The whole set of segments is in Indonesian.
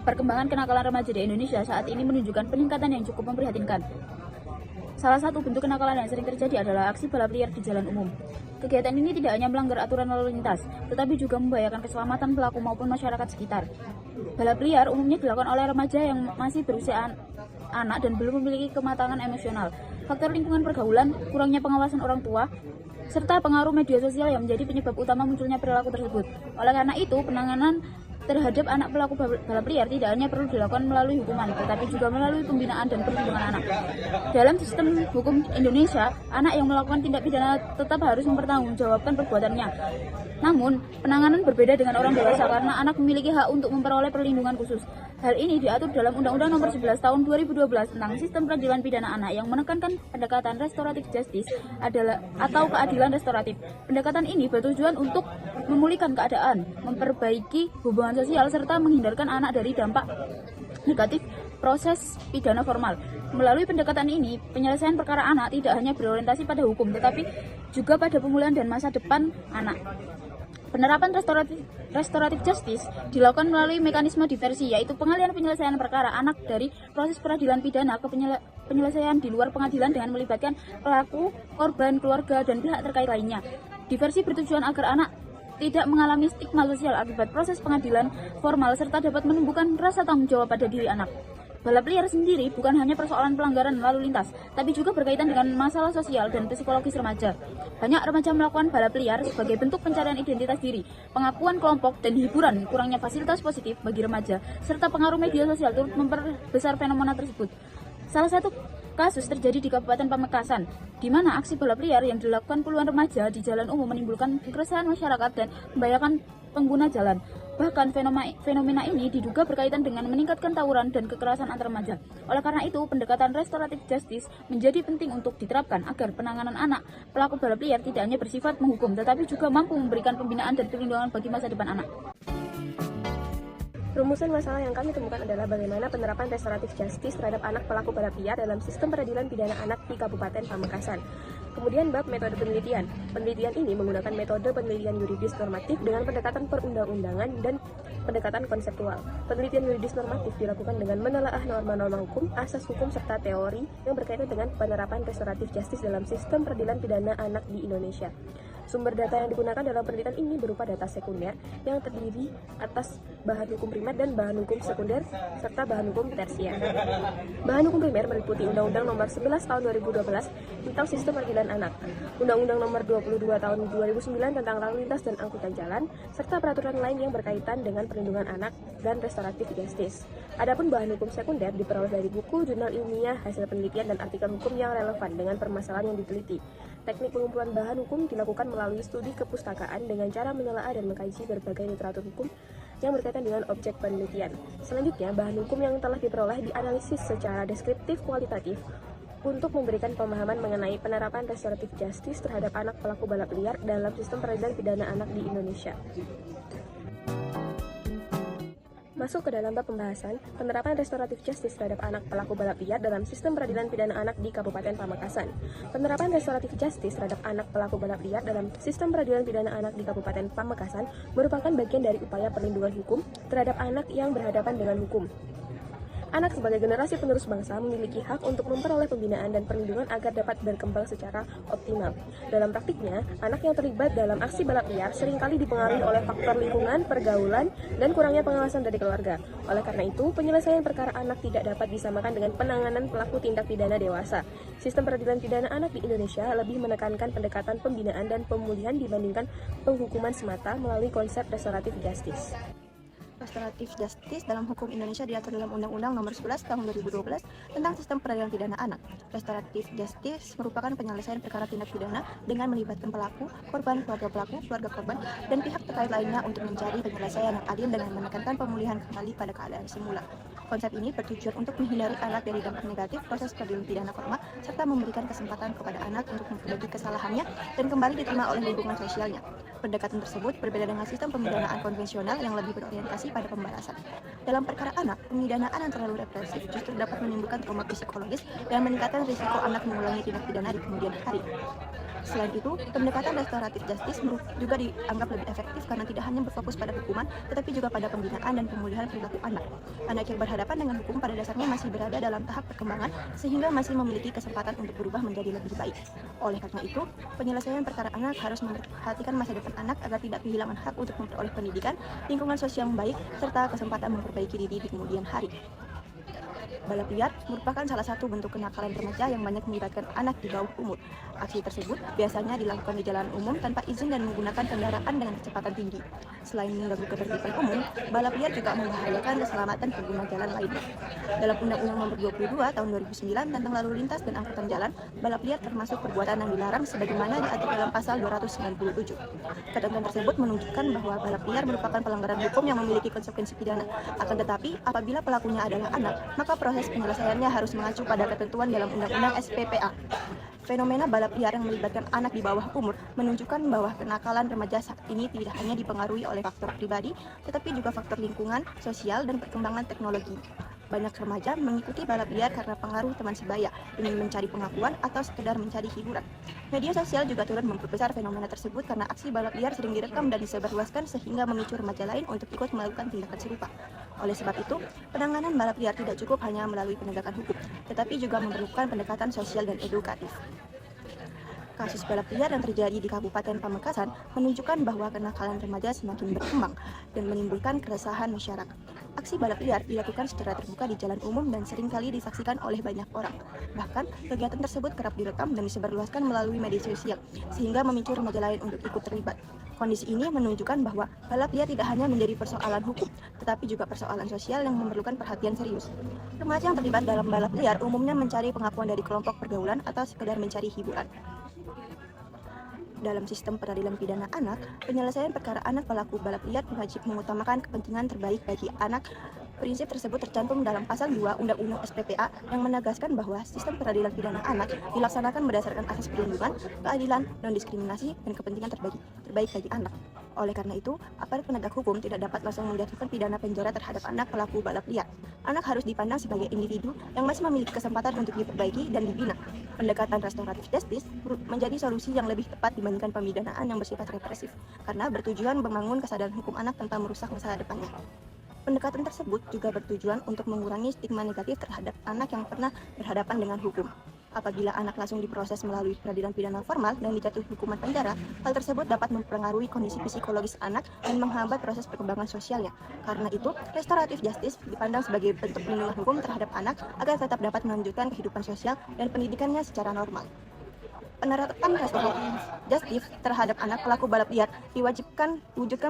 Perkembangan kenakalan remaja di Indonesia saat ini menunjukkan peningkatan yang cukup memprihatinkan. Salah satu bentuk kenakalan yang sering terjadi adalah aksi balap liar di jalan umum. Kegiatan ini tidak hanya melanggar aturan lalu lintas, tetapi juga membahayakan keselamatan pelaku maupun masyarakat sekitar. Balap liar umumnya dilakukan oleh remaja yang masih berusia anak dan belum memiliki kematangan emosional. Faktor lingkungan pergaulan, kurangnya pengawasan orang tua, serta pengaruh media sosial yang menjadi penyebab utama munculnya perilaku tersebut. Oleh karena itu, penanganan terhadap anak pelaku balap liar tidak hanya perlu dilakukan melalui hukuman, tetapi juga melalui pembinaan dan perlindungan anak. Dalam sistem hukum Indonesia, anak yang melakukan tindak pidana tetap harus mempertanggungjawabkan perbuatannya. Namun, penanganan berbeda dengan orang dewasa karena anak memiliki hak untuk memperoleh perlindungan khusus. Hal ini diatur dalam Undang-Undang Nomor 11 Tahun 2012 tentang Sistem Peradilan Pidana Anak yang menekankan pendekatan restoratif justice atau keadilan restoratif. Pendekatan ini bertujuan untuk memulihkan keadaan, memperbaiki hubungan sosial, serta menghindarkan anak dari dampak negatif proses pidana formal. Melalui pendekatan ini, penyelesaian perkara anak tidak hanya berorientasi pada hukum, tetapi juga pada pemulihan dan masa depan anak. Penerapan restoratif justice dilakukan melalui mekanisme diversi, yaitu pengalihan penyelesaian perkara anak dari proses peradilan pidana ke penyelesaian di luar pengadilan dengan melibatkan pelaku, korban, keluarga, dan pihak terkait lainnya. Diversi bertujuan agar anak tidak mengalami stigma sosial akibat proses pengadilan formal serta dapat menumbuhkan rasa tanggung jawab pada diri anak. Balap liar sendiri bukan hanya persoalan pelanggaran lalu lintas, tapi juga berkaitan dengan masalah sosial dan psikologis remaja. Banyak remaja melakukan balap liar sebagai bentuk pencarian identitas diri, pengakuan kelompok, dan hiburan. Kurangnya fasilitas positif bagi remaja, serta pengaruh media sosial turut memperbesar fenomena tersebut. Salah satu kasus terjadi di Kabupaten Pamekasan, di mana aksi balap liar yang dilakukan puluhan remaja di jalan umum menimbulkan keresahan masyarakat dan membahayakan pengguna jalan. Bahkan fenomena ini diduga berkaitan dengan meningkatkan tawuran dan kekerasan antar remaja. Oleh karena itu, pendekatan restoratif justice menjadi penting untuk diterapkan agar penanganan anak pelaku balap liar tidak hanya bersifat menghukum, tetapi juga mampu memberikan pembinaan dan perlindungan bagi masa depan anak. Rumusan masalah yang kami temukan adalah bagaimana penerapan restoratif justice terhadap anak pelaku balap liar dalam sistem peradilan pidana anak di Kabupaten Pamekasan. Kemudian bab metode penelitian. Penelitian ini menggunakan metode penelitian yuridis normatif dengan pendekatan perundang-undangan dan pendekatan konseptual. Penelitian yuridis normatif dilakukan dengan menelaah norma-norma hukum, asas hukum, serta teori yang berkaitan dengan penerapan restoratif justice dalam sistem peradilan pidana anak di Indonesia. Sumber data yang digunakan dalam penelitian ini berupa data sekunder yang terdiri atas bahan hukum primer dan bahan hukum sekunder serta bahan hukum tersier. Bahan hukum primer meliputi Undang-Undang Nomor 11 Tahun 2012 tentang Sistem Peradilan Anak, Undang-Undang Nomor 22 Tahun 2009 tentang Lalu Lintas dan Angkutan Jalan, serta peraturan lain yang berkaitan dengan perlindungan anak dan restoratif justice. Adapun bahan hukum sekunder diperoleh dari buku, jurnal ilmiah, hasil penelitian, dan artikel hukum yang relevan dengan permasalahan yang diteliti. Teknik pengumpulan bahan hukum dilakukan melalui studi kepustakaan dengan cara menelaah dan mengkaji berbagai literatur hukum yang berkaitan dengan objek penelitian. Selanjutnya, bahan hukum yang telah diperoleh dianalisis secara deskriptif kualitatif untuk memberikan pemahaman mengenai penerapan restoratif justice terhadap anak pelaku balap liar dalam sistem peradilan pidana anak di Indonesia. Masuk ke dalam bab pembahasan penerapan restoratif justice terhadap anak pelaku balap liar dalam sistem peradilan pidana anak di Kabupaten Pamekasan. Penerapan restoratif justice terhadap anak pelaku balap liar dalam sistem peradilan pidana anak di Kabupaten Pamekasan merupakan bagian dari upaya perlindungan hukum terhadap anak yang berhadapan dengan hukum. Anak sebagai generasi penerus bangsa memiliki hak untuk memperoleh pembinaan dan perlindungan agar dapat berkembang secara optimal. Dalam praktiknya, anak yang terlibat dalam aksi balap liar seringkali dipengaruhi oleh faktor lingkungan, pergaulan, dan kurangnya pengawasan dari keluarga. Oleh karena itu, penyelesaian perkara anak tidak dapat disamakan dengan penanganan pelaku tindak pidana dewasa. Sistem peradilan pidana anak di Indonesia lebih menekankan pendekatan pembinaan dan pemulihan dibandingkan penghukuman semata melalui konsep restoratif justice. Restoratif justice dalam hukum Indonesia diatur dalam Undang-Undang Nomor 11 Tahun 2012 tentang Sistem Peradilan Pidana Anak. Restoratif justice merupakan penyelesaian perkara tindak pidana dengan melibatkan pelaku, korban, keluarga pelaku, keluarga korban, dan pihak terkait lainnya untuk mencari penyelesaian yang adil dengan menekankan pemulihan kembali pada keadaan semula. Konsep ini bertujuan untuk menghindari anak dari dampak negatif proses peradilan pidana formal serta memberikan kesempatan kepada anak untuk memperbaiki kesalahannya dan kembali diterima oleh lingkungan sosialnya. Pendekatan tersebut berbeda dengan sistem pemidanaan konvensional yang lebih berorientasi pada pembalasan. Dalam perkara anak, pemidanaan yang terlalu represif justru dapat menimbulkan trauma psikologis dan meningkatkan risiko anak mengulangi tindak pidana di kemudian hari. Selain itu, pendekatan restoratif justice juga dianggap lebih efektif karena tidak hanya berfokus pada hukuman, tetapi juga pada pembinaan dan pemulihan perilaku anak. Anak yang berhadapan dengan hukum pada dasarnya masih berada dalam tahap perkembangan sehingga masih memiliki kesempatan untuk berubah menjadi lebih baik. Oleh karena itu, penyelesaian perkara anak harus memperhatikan masa depan anak agar tidak kehilangan hak untuk memperoleh pendidikan, lingkungan sosial yang baik, serta kesempatan memperbaiki diri di kemudian hari. Balap liar merupakan salah satu bentuk kenakalan remaja yang banyak melibatkan anak di bawah umur. Aksi tersebut biasanya dilakukan di jalan umum tanpa izin dan menggunakan kendaraan dengan kecepatan tinggi. Selain mengganggu ketertiban umum, balap liar juga membahayakan keselamatan pengguna jalan lainnya. Dalam Undang-Undang Nomor 22 Tahun 2009 tentang Lalu Lintas dan Angkutan Jalan, balap liar termasuk perbuatan yang dilarang sebagaimana diatur dalam Pasal 297. Ketentuan tersebut menunjukkan bahwa balap liar merupakan pelanggaran hukum yang memiliki konsekuensi pidana. Akan tetapi, apabila pelakunya adalah anak, maka proses penyelesaiannya harus mengacu pada ketentuan dalam Undang-Undang SPPA. Fenomena balap liar yang melibatkan anak di bawah umur menunjukkan bahwa kenakalan remaja saat ini tidak hanya dipengaruhi oleh faktor pribadi, tetapi juga faktor lingkungan, sosial, dan perkembangan teknologi. Banyak remaja mengikuti balap liar karena pengaruh teman sebaya, ingin mencari pengakuan, atau sekedar mencari hiburan. Media sosial juga turut memperbesar fenomena tersebut karena aksi balap liar sering direkam dan disebarluaskan sehingga memicu remaja lain untuk ikut melakukan tindakan serupa. Oleh sebab itu, penanganan balap liar tidak cukup hanya melalui penegakan hukum, tetapi juga memerlukan pendekatan sosial dan edukatif. Kasus balap liar yang terjadi di Kabupaten Pamekasan menunjukkan bahwa kenakalan remaja semakin berkembang dan menimbulkan keresahan masyarakat. Aksi balap liar dilakukan secara terbuka di jalan umum dan seringkali disaksikan oleh banyak orang. Bahkan, kegiatan tersebut kerap direkam dan disebarluaskan melalui media sosial, sehingga memicu remaja lain untuk ikut terlibat. Kondisi ini menunjukkan bahwa balap liar tidak hanya menjadi persoalan hukum, tetapi juga persoalan sosial yang memerlukan perhatian serius. Remaja yang terlibat dalam balap liar umumnya mencari pengakuan dari kelompok pergaulan atau sekedar mencari hiburan. Dalam sistem peradilan pidana anak, penyelesaian perkara anak pelaku balap liar wajib mengutamakan kepentingan terbaik bagi anak. Prinsip tersebut tercantum dalam Pasal 2 Undang-Undang SPPA yang menegaskan bahwa sistem peradilan pidana anak dilaksanakan berdasarkan asas perlindungan, keadilan, non-diskriminasi, dan kepentingan terbaik bagi anak. Oleh karena itu, aparat penegak hukum tidak dapat langsung menjatuhkan pidana penjara terhadap anak pelaku balap liar. Anak harus dipandang sebagai individu yang masih memiliki kesempatan untuk diperbaiki dan dibina. Pendekatan restoratif justice menjadi solusi yang lebih tepat dibandingkan pemidanaan yang bersifat represif, karena bertujuan membangun kesadaran hukum anak tanpa merusak masa depannya. Pendekatan tersebut juga bertujuan untuk mengurangi stigma negatif terhadap anak yang pernah berhadapan dengan hukum. Apabila anak langsung diproses melalui peradilan pidana formal dan dijatuhi hukuman penjara, hal tersebut dapat mempengaruhi kondisi psikologis anak dan menghambat proses perkembangan sosialnya. Karena itu, restoratif justice dipandang sebagai bentuk perlindungan hukum terhadap anak agar tetap dapat melanjutkan kehidupan sosial dan pendidikannya secara normal. Penerapan restoratif justice terhadap anak pelaku balap liar diwujudkan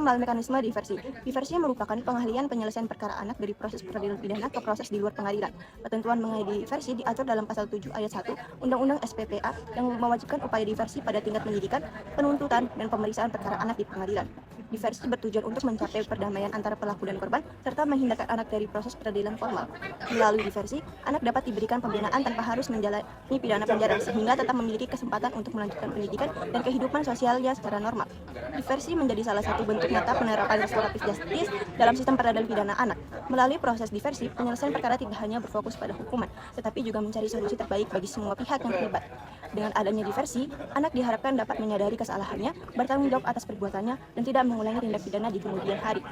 melalui mekanisme diversi. Diversi merupakan pengalihan penyelesaian perkara anak dari proses peradilan pidana ke proses di luar pengadilan. Ketentuan mengenai diversi diatur dalam Pasal 7 Ayat 1 Undang-Undang SPPA yang mewajibkan upaya diversi pada tingkat penyidikan, penuntutan, dan pemeriksaan perkara anak di pengadilan. Diversi bertujuan untuk mencapai perdamaian antara pelaku dan korban, serta menghindarkan anak dari proses peradilan formal. Melalui diversi, anak dapat diberikan pembinaan tanpa harus menjalani pidana penjara, sehingga tetap memiliki kesempatan untuk melanjutkan pendidikan dan kehidupan sosialnya secara normal. Diversi menjadi salah satu bentuk nyata penerapan restoratif justice dalam sistem peradilan pidana anak. Melalui proses diversi, penyelesaian perkara tidak hanya berfokus pada hukuman, tetapi juga mencari solusi terbaik bagi semua pihak yang terlibat. Dengan adanya diversi, anak diharapkan dapat menyadari kesalahannya, bertanggung jawab atas perbuatannya, dan tidak mengulangi tindak pidana di kemudian hari.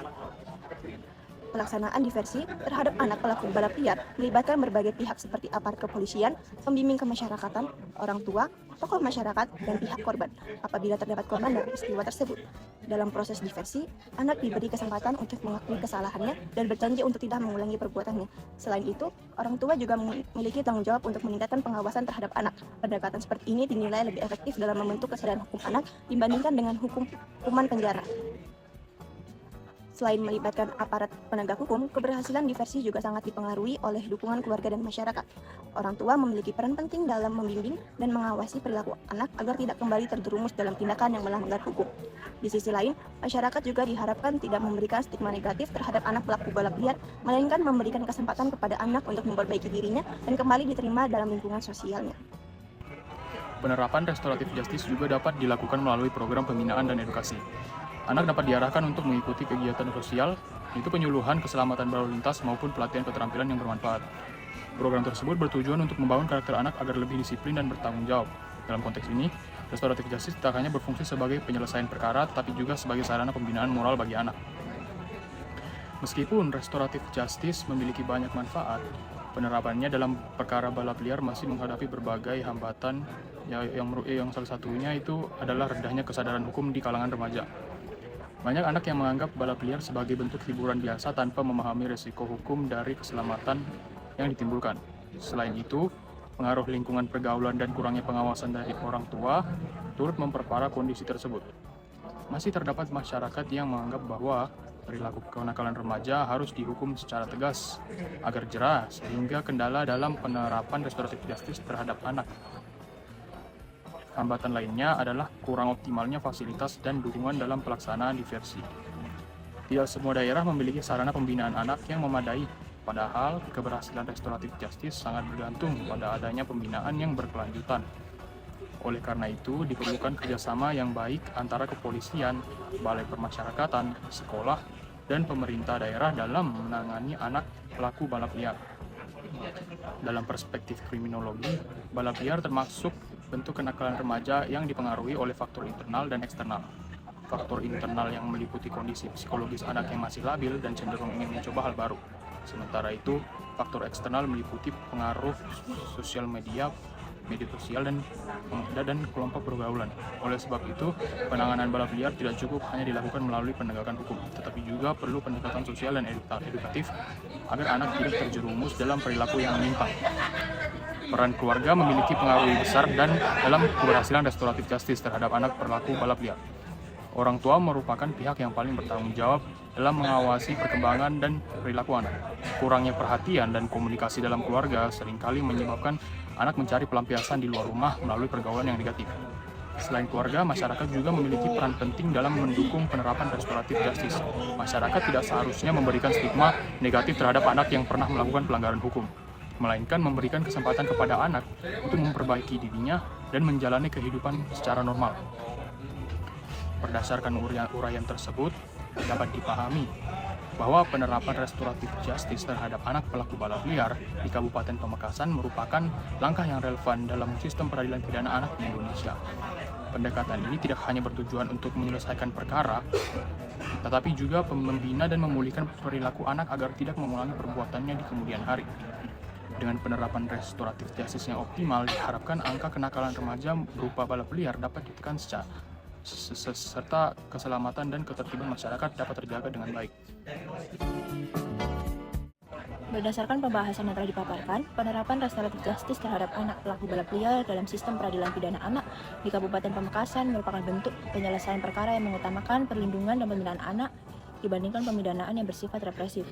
Pelaksanaan diversi terhadap anak pelaku balap liar melibatkan berbagai pihak seperti aparat kepolisian, pembimbing kemasyarakatan, orang tua, tokoh masyarakat, dan pihak korban apabila terdapat korban dari peristiwa tersebut. Dalam proses diversi, anak diberi kesempatan untuk mengakui kesalahannya dan berjanji untuk tidak mengulangi perbuatannya. Selain itu, orang tua juga memiliki tanggung jawab untuk meningkatkan pengawasan terhadap anak. Pendekatan seperti ini dinilai lebih efektif dalam membentuk kesadaran hukum anak dibandingkan dengan hukuman penjara. Selain melibatkan aparat penegak hukum, keberhasilan diversi juga sangat dipengaruhi oleh dukungan keluarga dan masyarakat. Orang tua memiliki peran penting dalam membimbing dan mengawasi perilaku anak agar tidak kembali terjerumus dalam tindakan yang melanggar hukum. Di sisi lain, masyarakat juga diharapkan tidak memberikan stigma negatif terhadap anak pelaku balap liar, melainkan memberikan kesempatan kepada anak untuk memperbaiki dirinya dan kembali diterima dalam lingkungan sosialnya. Penerapan restoratif justice juga dapat dilakukan melalui program pembinaan dan edukasi. Anak dapat diarahkan untuk mengikuti kegiatan sosial, yaitu penyuluhan keselamatan berlalu lintas maupun pelatihan keterampilan yang bermanfaat. Program tersebut bertujuan untuk membangun karakter anak agar lebih disiplin dan bertanggung jawab. Dalam konteks ini, Restoratif justice tidak hanya berfungsi sebagai penyelesaian perkara, tetapi juga sebagai sarana pembinaan moral bagi anak. Meskipun restoratif justice memiliki banyak manfaat, penerapannya dalam perkara balap liar masih menghadapi berbagai hambatan yang salah satunya itu adalah rendahnya kesadaran hukum di kalangan remaja. Banyak anak yang menganggap balap liar sebagai bentuk hiburan biasa tanpa memahami risiko hukum dari keselamatan yang ditimbulkan. Selain itu, pengaruh lingkungan pergaulan dan kurangnya pengawasan dari orang tua turut memperparah kondisi tersebut. Masih terdapat masyarakat yang menganggap bahwa perilaku kenakalan remaja harus dihukum secara tegas agar jerah, sehingga kendala dalam penerapan restoratif justice terhadap anak. Hambatan lainnya adalah kurang optimalnya fasilitas dan dukungan dalam pelaksanaan diversi. Tidak semua daerah memiliki sarana pembinaan anak yang memadai, padahal keberhasilan restoratif justice sangat bergantung pada adanya pembinaan yang berkelanjutan. Oleh karena itu, diperlukan kerjasama yang baik antara kepolisian, balai permasyarakatan, sekolah, dan pemerintah daerah dalam menangani anak pelaku balap liar. Dalam perspektif kriminologi, balap liar termasuk bentuk kenakalan remaja yang dipengaruhi oleh faktor internal dan eksternal. Faktor internal yang meliputi kondisi psikologis anak yang masih labil dan cenderung ingin mencoba hal baru. Sementara itu, faktor eksternal meliputi pengaruh sosial media sosial dan kelompok pergaulan. Oleh sebab itu, penanganan balap liar tidak cukup hanya dilakukan melalui penegakan hukum, tetapi juga perlu pendekatan sosial dan edukatif agar anak tidak terjerumus dalam perilaku yang menyimpang. Peran keluarga memiliki pengaruh besar dalam keberhasilan restoratif justice terhadap anak pelaku balap liar. Orang tua merupakan pihak yang paling bertanggung jawab dalam mengawasi perkembangan dan perilaku anak. Kurangnya perhatian dan komunikasi dalam keluarga seringkali menyebabkan anak mencari pelampiasan di luar rumah melalui pergaulan yang negatif. Selain keluarga, masyarakat juga memiliki peran penting dalam mendukung penerapan restoratif justice. Masyarakat tidak seharusnya memberikan stigma negatif terhadap anak yang pernah melakukan pelanggaran hukum, melainkan memberikan kesempatan kepada anak untuk memperbaiki dirinya dan menjalani kehidupan secara normal. Berdasarkan uraian tersebut, dapat dipahami bahwa penerapan restoratif justice terhadap anak pelaku balap liar di Kabupaten Pamekasan merupakan langkah yang relevan dalam sistem peradilan pidana anak di Indonesia. Pendekatan ini tidak hanya bertujuan untuk menyelesaikan perkara, tetapi juga membina dan memulihkan perilaku anak agar tidak mengulangi perbuatannya di kemudian hari. Dengan penerapan restoratif justice yang optimal, diharapkan angka kenakalan remaja berupa balap liar dapat ditekan serta keselamatan dan ketertiban masyarakat dapat terjaga dengan baik. Berdasarkan pembahasan yang telah dipaparkan, penerapan restoratif justice terhadap anak pelaku balap liar dalam sistem peradilan pidana anak di Kabupaten Pamekasan merupakan bentuk penyelesaian perkara yang mengutamakan perlindungan dan pembinaan anak dibandingkan pemidanaan yang bersifat represif.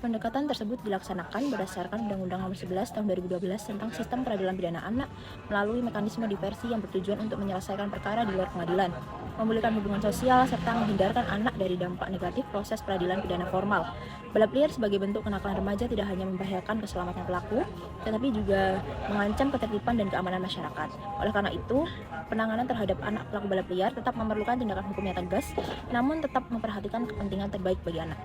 Pendekatan tersebut dilaksanakan berdasarkan Undang-Undang Nomor 11 Tahun 2012 tentang Sistem Peradilan Pidana Anak melalui mekanisme diversi yang bertujuan untuk menyelesaikan perkara di luar pengadilan, memulihkan hubungan sosial, serta menghindarkan anak dari dampak negatif proses peradilan pidana formal. Balap liar sebagai bentuk kenakalan remaja tidak hanya membahayakan keselamatan pelaku, tetapi juga mengancam ketertiban dan keamanan masyarakat. Oleh karena itu, penanganan terhadap anak pelaku balap liar tetap memerlukan tindakan hukum yang tegas, namun tetap memperhatikan kepentingan terbaik bagi anak.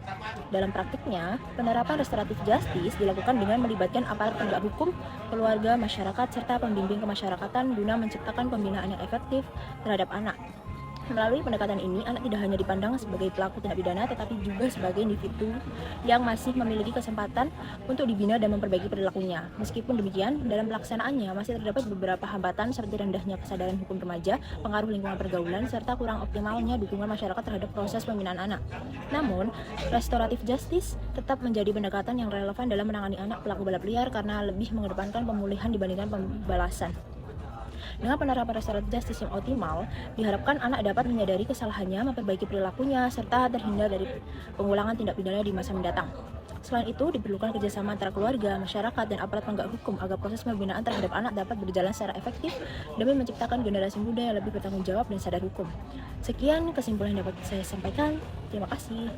Dalam praktiknya, penerapan restoratif justice dilakukan dengan melibatkan aparat penegak hukum, keluarga, masyarakat, serta pembimbing kemasyarakatan guna menciptakan pembinaan yang efektif terhadap anak. Melalui pendekatan ini, anak tidak hanya dipandang sebagai pelaku tindak pidana, tetapi juga sebagai individu yang masih memiliki kesempatan untuk dibina dan memperbaiki perilakunya. Meskipun demikian, dalam pelaksanaannya masih terdapat beberapa hambatan seperti rendahnya kesadaran hukum remaja, pengaruh lingkungan pergaulan, serta kurang optimalnya dukungan masyarakat terhadap proses pembinaan anak. Namun, restoratif justice tetap menjadi pendekatan yang relevan dalam menangani anak pelaku balap liar karena lebih mengedepankan pemulihan dibandingkan pembalasan. Dengan penerapan restoratif justice yang optimal, diharapkan anak dapat menyadari kesalahannya, memperbaiki perilakunya, serta terhindar dari pengulangan tindak pidana di masa mendatang. Selain itu, diperlukan kerjasama antara keluarga, masyarakat, dan aparat penegak hukum agar proses pembinaan terhadap anak dapat berjalan secara efektif demi menciptakan generasi muda yang lebih bertanggung jawab dan sadar hukum. Sekian kesimpulan yang dapat saya sampaikan. Terima kasih.